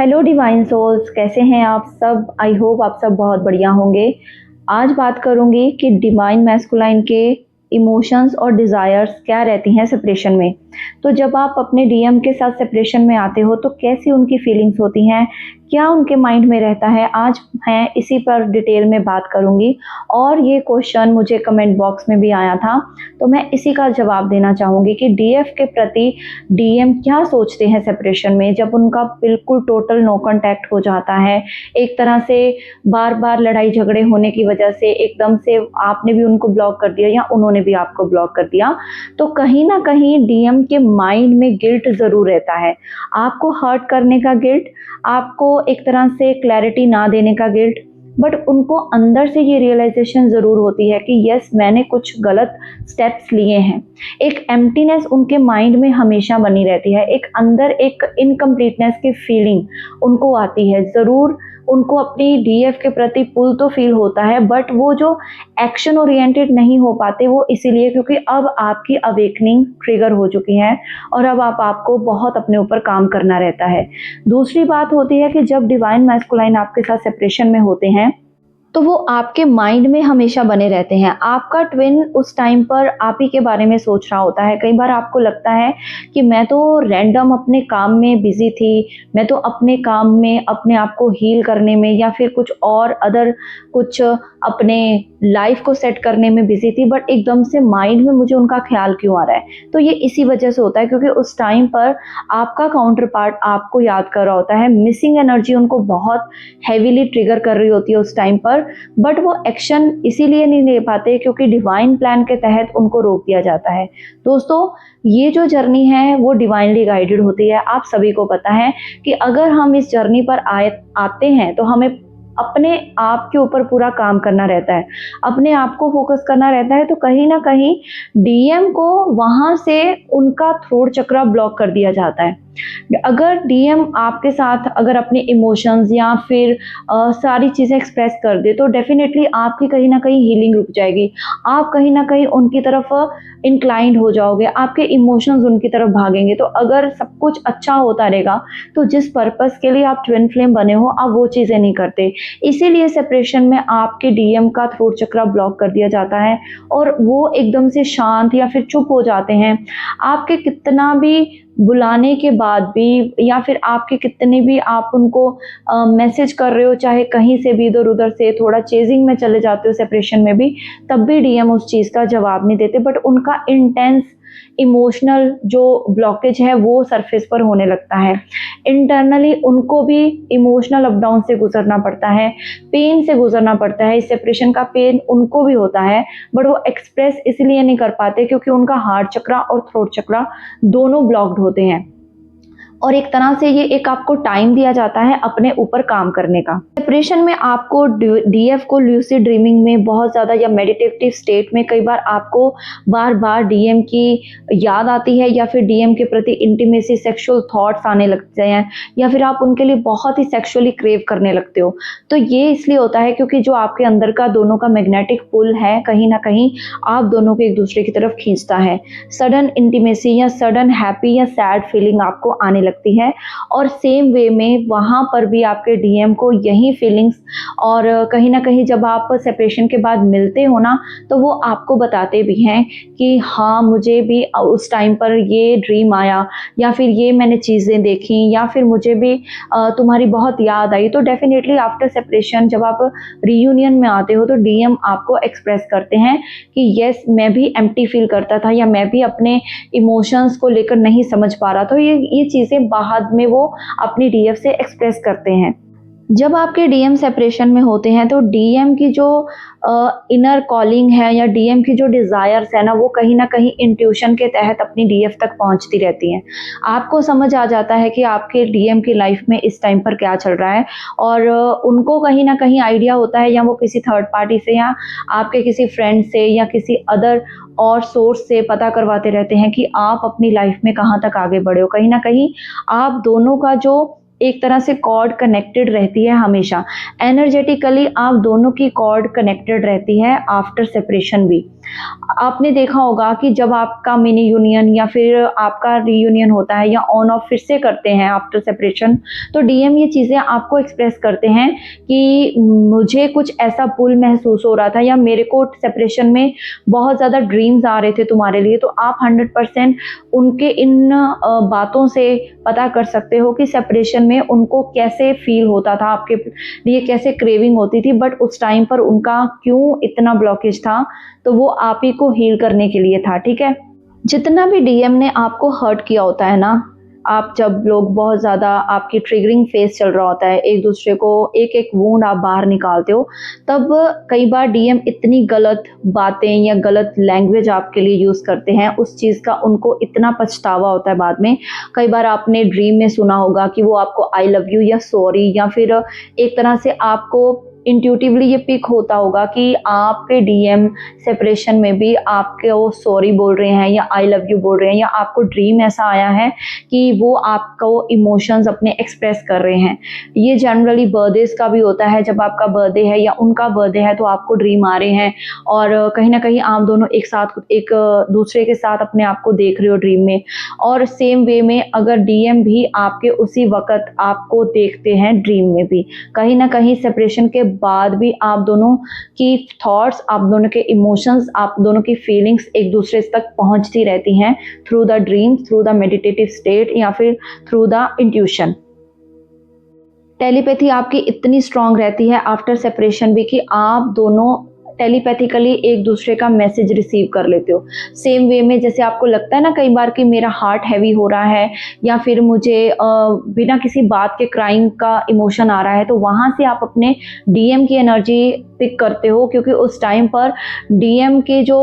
Hello divine souls, कैसे हैं आप सब। आई होप आप सब बहुत बढ़िया होंगे। आज बात करूंगी कि डिवाइन मैस्कुलाइन के इमोशंस और डिज़ायर्स क्या रहती हैं सेपरेशन में। तो जब आप अपने डीएम के साथ सेपरेशन में आते हो तो कैसी उनकी फीलिंग्स होती हैं, क्या उनके माइंड में रहता है, आज मैं इसी पर डिटेल में बात करूंगी। और ये क्वेश्चन मुझे कमेंट बॉक्स में भी आया था, तो मैं इसी का जवाब देना चाहूँगी कि डीएफ के प्रति डीएम क्या सोचते हैं सेपरेशन में, जब उनका बिल्कुल टोटल नो कांटेक्ट हो जाता है। एक तरह से बार बार लड़ाई झगड़े होने की वजह से एकदम से आपने भी उनको ब्लॉक कर दिया या उन्होंने भी आपको ब्लॉक कर दिया, तो कहीं ना कहीं डीएम के माइंड में गिल्ट ज़रूर रहता है। आपको हर्ट करने का गिल्ट, आपको एक तरह से क्लैरिटी ना देने का गिल्ट, बट उनको अंदर से ये रियलाइजेशन ज़रूर होती है कि यस, मैंने कुछ गलत स्टेप्स लिए हैं। एक एम्प्टीनेस उनके माइंड में हमेशा बनी रहती है, एक अंदर एक इनकम्प्लीटनेस की फीलिंग उनको आती है। ज़रूर उनको अपनी डीएफ के प्रति पुल तो फील होता है, बट वो जो एक्शन ओरिएंटेड नहीं हो पाते, वो इसीलिए क्योंकि अब आपकी अवेकनिंग ट्रिगर हो चुकी है और अब आपको बहुत अपने ऊपर काम करना रहता है। दूसरी बात होती है कि जब डिवाइन मैस्कुलाइन आपके साथ सेपरेशन में होते हैं तो वो आपके माइंड में हमेशा बने रहते हैं। आपका ट्विन उस टाइम पर आप ही के बारे में सोच रहा होता है। कई बार आपको लगता है कि मैं तो रैंडम अपने काम में बिजी थी, मैं तो अपने काम में अपने आप को हील करने में या फिर कुछ और अदर कुछ अपने लाइफ को सेट करने में बिजी थी, बट एकदम से माइंड में मुझे उनका ख्याल क्यों आ रहा है। तो ये इसी वजह से होता है क्योंकि उस टाइम पर आपका काउंटर पार्ट आपको याद कर रहा होता है। मिसिंग एनर्जी उनको बहुत हैवीली ट्रिगर कर रही होती है उस टाइम पर, बट वो एक्शन इसीलिए नहीं ले पाते क्योंकि डिवाइन प्लान के तहत उनको रोक दिया जाता है। दोस्तों, ये जो जर्नी है वो डिवाइनली गाइडेड होती है। आप सभी को पता है कि अगर हम इस जर्नी पर आते हैं तो हमें अपने आप के ऊपर पूरा काम करना रहता है, अपने आप को फोकस करना रहता है। तो कहीं ना कहीं डीएम को वहां से उनका थ्रोट चक्र ब्लॉक कर दिया जाता है। अगर डीएम आपके साथ अगर अपने इमोशंस या फिर सारी चीज़ें एक्सप्रेस कर दे तो डेफिनेटली आपकी कहीं ना कहीं हीलिंग रुक जाएगी। आप कहीं ना कहीं उनकी तरफ इंक्लाइंड हो जाओगे, आपके इमोशंस उनकी तरफ भागेंगे। तो अगर सब कुछ अच्छा होता रहेगा तो जिस पर्पस के लिए आप ट्विन फ्लेम बने हो, आप वो चीज़ें नहीं करते। इसीलिए सेपरेशन में आपके डीएम का थ्रोट चक्र ब्लॉक कर दिया जाता है और वो एकदम से शांत या फिर चुप हो जाते हैं। आपके कितना भी बुलाने के बाद भी या फिर आपके कितने भी आप उनको मैसेज कर रहे हो, चाहे कहीं से भी इधर उधर से थोड़ा चेजिंग में चले जाते हो सेपरेशन में भी, तब भी डीएम उस चीज़ का जवाब नहीं देते। बट उनका इंटेंस इमोशनल जो ब्लॉकेज है वो सरफेस पर होने लगता है। इंटरनली उनको भी इमोशनल अप डाउन से गुजरना पड़ता है, पेन से गुजरना पड़ता है। इस सेपरेशन का पेन उनको भी होता है, बट वो एक्सप्रेस इसलिए नहीं कर पाते क्योंकि उनका हार्ट चक्र और थ्रोट चक्र दोनों ब्लॉक्ड होते हैं। और एक तरह से ये एक आपको टाइम दिया जाता है अपने ऊपर काम करने का। सेपरेशन में आपको डीएफ को ल्यूसिड ड्रीमिंग में बहुत ज़्यादा या मेडिटेटिव स्टेट में कई बार आपको बार बार डीएम की याद आती है या फिर डीएम के प्रति इंटीमेसी सेक्सुअल थॉट्स आने लगते हैं या फिर आप उनके लिए बहुत ही सेक्सुअली क्रेव करने लगते हो। तो ये इसलिए होता है क्योंकि जो आपके अंदर का दोनों का मैग्नेटिक पुल है कहीं ना कहीं आप दोनों को एक दूसरे की तरफ खींचता है। सडन इंटीमेसी या सडन हैप्पी या सैड फीलिंग आपको आने लगती है और सेम वे में वहां पर भी आपके डीएम को यही फीलिंग्स, और कहीं ना कहीं जब आप सेपरेशन के बाद मिलते हो ना तो वो आपको बताते भी हैं कि हाँ, मुझे भी उस टाइम पर ये ड्रीम आया या फिर ये मैंने चीज़ें देखी या फिर मुझे भी तुम्हारी बहुत याद आई। तो डेफिनेटली आफ्टर सेपरेशन जब आप रीयूनियन में आते हो तो डीएम आपको एक्सप्रेस करते हैं कि यस, मैं भी एम्प्टी फील करता था या मैं भी अपने इमोशंस को लेकर नहीं समझ पा रहा था। ये चीज़ें बाद में वो अपनी डीएफ से एक्सप्रेस करते हैं। जब आपके डीएम सेपरेशन में होते हैं तो डीएम की जो इनर कॉलिंग है या डीएम की जो डिज़ायर्स है ना, वो कहीं ना कहीं इंट्यूशन के तहत अपनी डीएफ तक पहुंचती रहती हैं। आपको समझ आ जाता है कि आपके डीएम की लाइफ में इस टाइम पर क्या चल रहा है और उनको कहीं ना कहीं आइडिया होता है, या वो किसी थर्ड पार्टी से या आपके किसी फ्रेंड से या किसी अदर और सोर्स से पता करवाते रहते हैं कि आप अपनी लाइफ में कहाँ तक आगे बढ़े हो। कहीं ना कहीं आप दोनों का जो एक तरह से कॉर्ड कनेक्टेड रहती है हमेशा, एनर्जेटिकली आप दोनों की कॉर्ड कनेक्टेड रहती है आफ्टर सेपरेशन भी। आपने देखा होगा कि जब आपका मिनी यूनियन या फिर आपका रीयूनियन होता है या ऑन ऑफ फिर से करते हैं आफ्टर सेपरेशन, तो डीएम ये चीज़ें आपको एक्सप्रेस करते हैं कि मुझे कुछ ऐसा पुल महसूस हो रहा था या मेरे को सेपरेशन में बहुत ज़्यादा ड्रीम्स आ रहे थे तुम्हारे लिए। तो आप 100% उनके इन बातों से पता कर सकते हो कि सेपरेशन में उनको कैसे फील होता था, आपके लिए कैसे क्रेविंग होती थी, बट उस टाइम पर उनका क्यों इतना ब्लॉकेज था, तो वो आप ही को हील करने के लिए था। ठीक है, जितना भी डीएम ने आपको हर्ट किया होता है ना, आप जब लोग बहुत ज़्यादा आपकी ट्रिगरिंग फेस चल रहा होता है, एक दूसरे को एक एक वुंड आप बाहर निकालते हो, तब कई बार डीएम इतनी गलत बातें या गलत लैंग्वेज आपके लिए यूज़ करते हैं, उस चीज़ का उनको इतना पछतावा होता है बाद में। कई बार आपने ड्रीम में सुना होगा कि वो आपको आई लव यू या सॉरी, या फिर एक तरह से आपको इंट्यूटिवली ये पिक होता होगा कि आपके डीएम सेपरेशन में भी आपको सॉरी बोल रहे हैं या आई लव यू बोल रहे हैं, या आपको ड्रीम ऐसा आया है कि वो आपको इमोशंस अपने एक्सप्रेस कर रहे हैं। ये जनरली बर्थडेज का भी होता है, जब आपका बर्थडे है या उनका बर्थडे है तो आपको ड्रीम आ रहे हैं और कहीं ना कहीं आप दोनों एक साथ एक दूसरे के साथ अपने आप को देख रहे हो ड्रीम में। और सेम वे में अगर डीएम भी आपके उसी वक्त आपको देखते हैं ड्रीम में भी, कहीं ना कहीं सेपरेशन के बाद भी आप दोनों की थॉट्स, आप दोनों के इमोशंस, आप दोनों की फीलिंग्स एक दूसरे तक पहुंचती रहती हैं through the dream, through the meditative state या फिर थ्रू द इंट्यूशन। टेलीपैथी आपकी इतनी स्ट्रांग रहती है आफ्टर सेपरेशन भी कि आप दोनों टेलीपैथिकली एक दूसरे का मैसेज रिसीव कर लेते हो। सेम वे में जैसे आपको लगता है ना कई बार कि मेरा हार्ट हैवी हो रहा है या फिर मुझे बिना किसी बात के क्राइम का इमोशन आ रहा है, तो वहाँ से आप अपने डीएम की एनर्जी पिक करते हो, क्योंकि उस टाइम पर डीएम के जो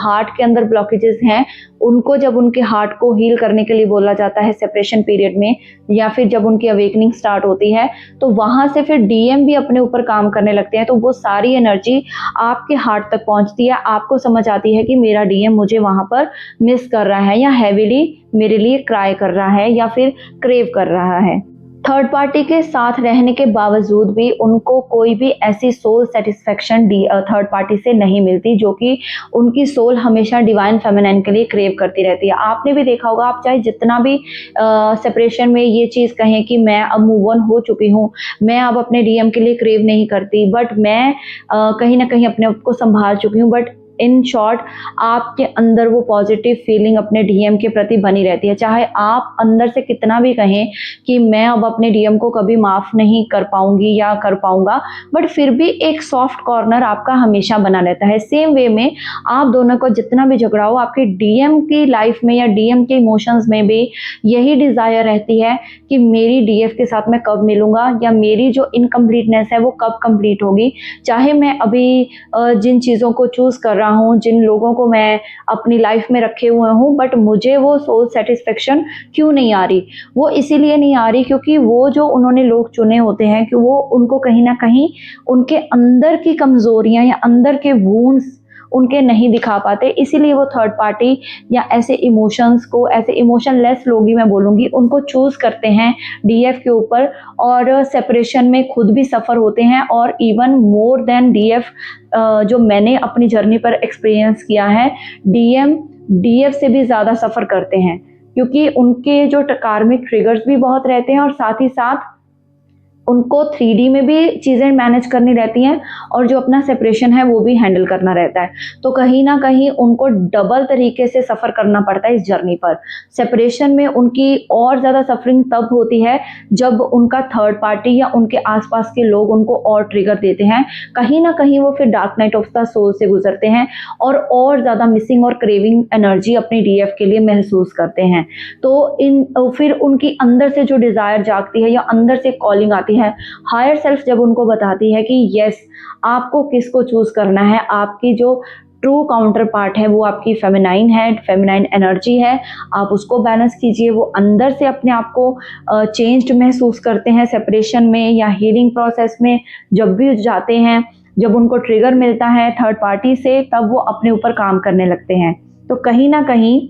हार्ट के अंदर ब्लॉकेजेस हैं उनको जब उनके हार्ट को हील करने के लिए बोला जाता है सेपरेशन पीरियड में, या फिर जब उनकी अवेकनिंग स्टार्ट होती है, तो वहाँ से फिर डीएम भी अपने ऊपर काम करने लगते हैं। तो वो सारी एनर्जी आपके हार्ट तक पहुँचती है, आपको समझ आती है कि मेरा डीएम मुझे वहाँ पर मिस कर रहा है या हैवीली मेरे लिए क्राई कर रहा है या फिर क्रेव कर रहा है। थर्ड पार्टी के साथ रहने के बावजूद भी उनको कोई भी ऐसी सोल सेटिस्फेक्शन थर्ड पार्टी से नहीं मिलती जो कि उनकी सोल हमेशा डिवाइन फेमिनाइन के लिए क्रेव करती रहती है। आपने भी देखा होगा, आप चाहे जितना भी सेपरेशन में ये चीज़ कहें कि मैं अब मूव ऑन हो चुकी हूँ, मैं अब अपने डीएम के लिए क्रेव नहीं करती, बट मैं कहीं ना कहीं अपने आप को संभाल चुकी हूँ, बट इन शॉर्ट आपके अंदर वो पॉजिटिव फीलिंग अपने डीएम के प्रति बनी रहती है। चाहे आप अंदर से कितना भी कहें कि मैं अब अपने डीएम को कभी माफ़ नहीं कर पाऊंगी या कर पाऊंगा, बट फिर भी एक सॉफ्ट कॉर्नर आपका हमेशा बना रहता है। सेम वे में आप दोनों को जितना भी झगड़ा हो, आपके डीएम की लाइफ में या डीएम के इमोशंस में भी यही डिज़ायर रहती है कि मेरी डीएफ के साथ मैं कब मिलूंगा या मेरी जो इनकम्प्लीटनेस है वो कब कंप्लीट होगी। चाहे मैं अभी जिन चीज़ों को चूज़ कर रहा हूँ, जिन लोगों को मैं अपनी लाइफ में रखे हुए हूँ, बट मुझे वो सोल सेटिस्फेक्शन क्यों नहीं आ रही। वो इसीलिए नहीं आ रही क्योंकि वो जो उन्होंने लोग चुने होते हैं कि वो उनको कहीं ना कहीं उनके अंदर की कमज़ोरियाँ या अंदर के वुंड्स उनके नहीं दिखा पाते, इसीलिए वो थर्ड पार्टी या ऐसे इमोशंस को, ऐसे इमोशनलेस लोग ही मैं बोलूँगी, उनको चूज़ करते हैं डीएफ के ऊपर और सेपरेशन में खुद भी सफ़र होते हैं। और इवन मोर देन डीएफ, जो मैंने अपनी जर्नी पर एक्सपीरियंस किया है, डीएम डीएफ से भी ज़्यादा सफ़र करते हैं क्योंकि उनके जो कार्मिक ट्रिगर्स भी बहुत रहते हैं और साथ ही साथ उनको 3D में भी चीज़ें मैनेज करनी रहती हैं और जो अपना सेपरेशन है वो भी हैंडल करना रहता है। तो कहीं ना कहीं उनको डबल तरीके से सफ़र करना पड़ता है इस जर्नी पर। सेपरेशन में उनकी और ज़्यादा सफरिंग तब होती है जब उनका थर्ड पार्टी या उनके आसपास के लोग उनको और ट्रिगर देते हैं। कहीं ना कहीं वो फिर dark night of the soul से गुजरते हैं और ज़्यादा मिसिंग और क्रेविंग एनर्जी अपनी डीएफ के लिए महसूस करते हैं। तो फिर उनकी अंदर से जो डिज़ायर जागती है या अंदर से कॉलिंग आती है, हायर सेल्फ जब उनको बताती है कि यस आपको किसको चूज करना है, आपकी जो ट्रू काउंटर पार्ट है वो आपकी फेमिनाइन है, फेमिनाइन एनर्जी है, आप उसको बैलेंस कीजिए। वो अंदर से अपने आप को चेंज्ड महसूस करते हैं सेपरेशन में या हीलिंग प्रोसेस में जब भी जाते हैं, जब उनको ट्रिगर मिलता है थर्ड पार्टी से, तब वो अपने ऊपर काम करने लगते हैं। तो कहीं ना कहीं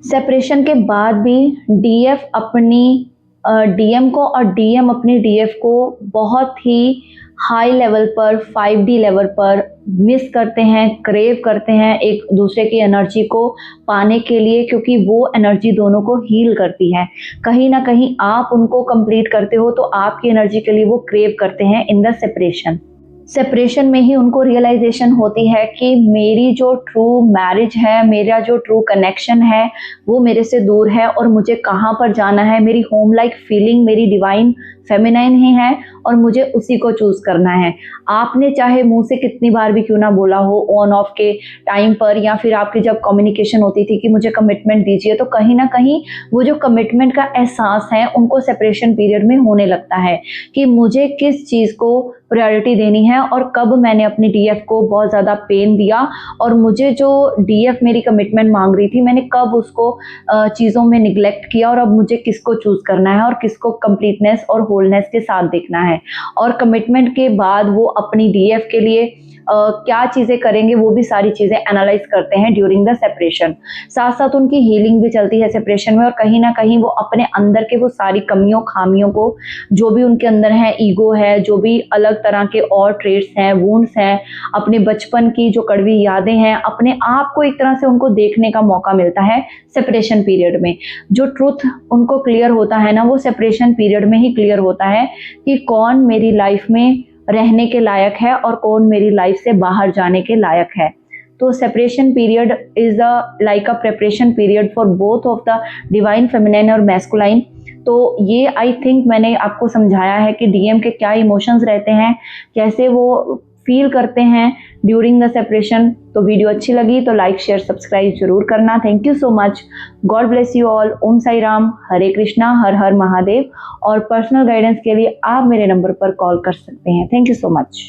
सेपरेशन के बाद भी डीएफ अपनी डीएम को और डीएम अपनी डीएफ को बहुत ही हाई लेवल पर 5D लेवल पर मिस करते हैं, क्रेव करते हैं एक दूसरे की एनर्जी को पाने के लिए, क्योंकि वो एनर्जी दोनों को हील करती है। कहीं ना कहीं आप उनको कंप्लीट करते हो तो आपकी एनर्जी के लिए वो क्रेव करते हैं इन द सेपरेशन। सेपरेशन में ही उनको रियलाइजेशन होती है कि मेरी जो ट्रू मैरिज है, मेरा जो ट्रू कनेक्शन है वो मेरे से दूर है और मुझे कहाँ पर जाना है। मेरी होम लाइक फीलिंग मेरी डिवाइन फेमिनाइन ही है और मुझे उसी को चूज करना है। आपने चाहे मुंह से कितनी बार भी क्यों ना बोला हो ऑन ऑफ के टाइम पर, या फिर आपकी जब कम्युनिकेशन होती थी कि मुझे कमिटमेंट दीजिए, तो कहीं ना कहीं वो जो कमिटमेंट का एहसास है उनको सेपरेशन पीरियड में होने लगता है कि मुझे किस चीज़ को प्रायोरिटी देनी है और कब मैंने अपनी डीएफ को बहुत ज़्यादा पेन दिया और मुझे जो डीएफ मेरी कमिटमेंट मांग रही थी मैंने कब उसको चीज़ों में निगलेक्ट किया और अब मुझे किसको चूज़ करना है और किसको कंप्लीटनेस और होलनेस के साथ देखना है। और कमिटमेंट के बाद वो अपनी डीएफ के लिए क्या चीज़ें करेंगे वो भी सारी चीज़ें एनालाइज करते हैं ड्यूरिंग द सेपरेशन। साथ साथ उनकी हीलिंग भी चलती है सेपरेशन में और कहीं ना कहीं वो अपने अंदर के वो सारी कमियों खामियों को, जो भी उनके अंदर है, ईगो है, जो भी अलग तरह के और ट्रेट्स हैं, वुंड्स हैं, अपने बचपन की जो कड़वी यादें हैं, अपने आप को एक तरह से उनको देखने का मौका मिलता है सेपरेशन पीरियड में। जो ट्रुथ उनको क्लियर होता है ना, वो सेपरेशन पीरियड में ही क्लियर होता है कि कौन मेरी लाइफ में रहने के लायक है और कौन मेरी लाइफ से बाहर जाने के लायक है। तो separation period is like a preparation period for both of the divine feminine और मैस्कुलाइन। तो ये आई थिंक मैंने आपको समझाया है कि डीएम के क्या इमोशंस रहते हैं, कैसे वो फील करते हैं ड्यूरिंग द सेपरेशन। तो वीडियो अच्छी लगी तो लाइक शेयर सब्सक्राइब जरूर करना। Thank you so much. God bless you all. ओम साई राम, हरे कृष्णा, हर हर महादेव। और पर्सनल गाइडेंस के लिए आप मेरे नंबर पर कॉल कर सकते हैं। Thank you so much.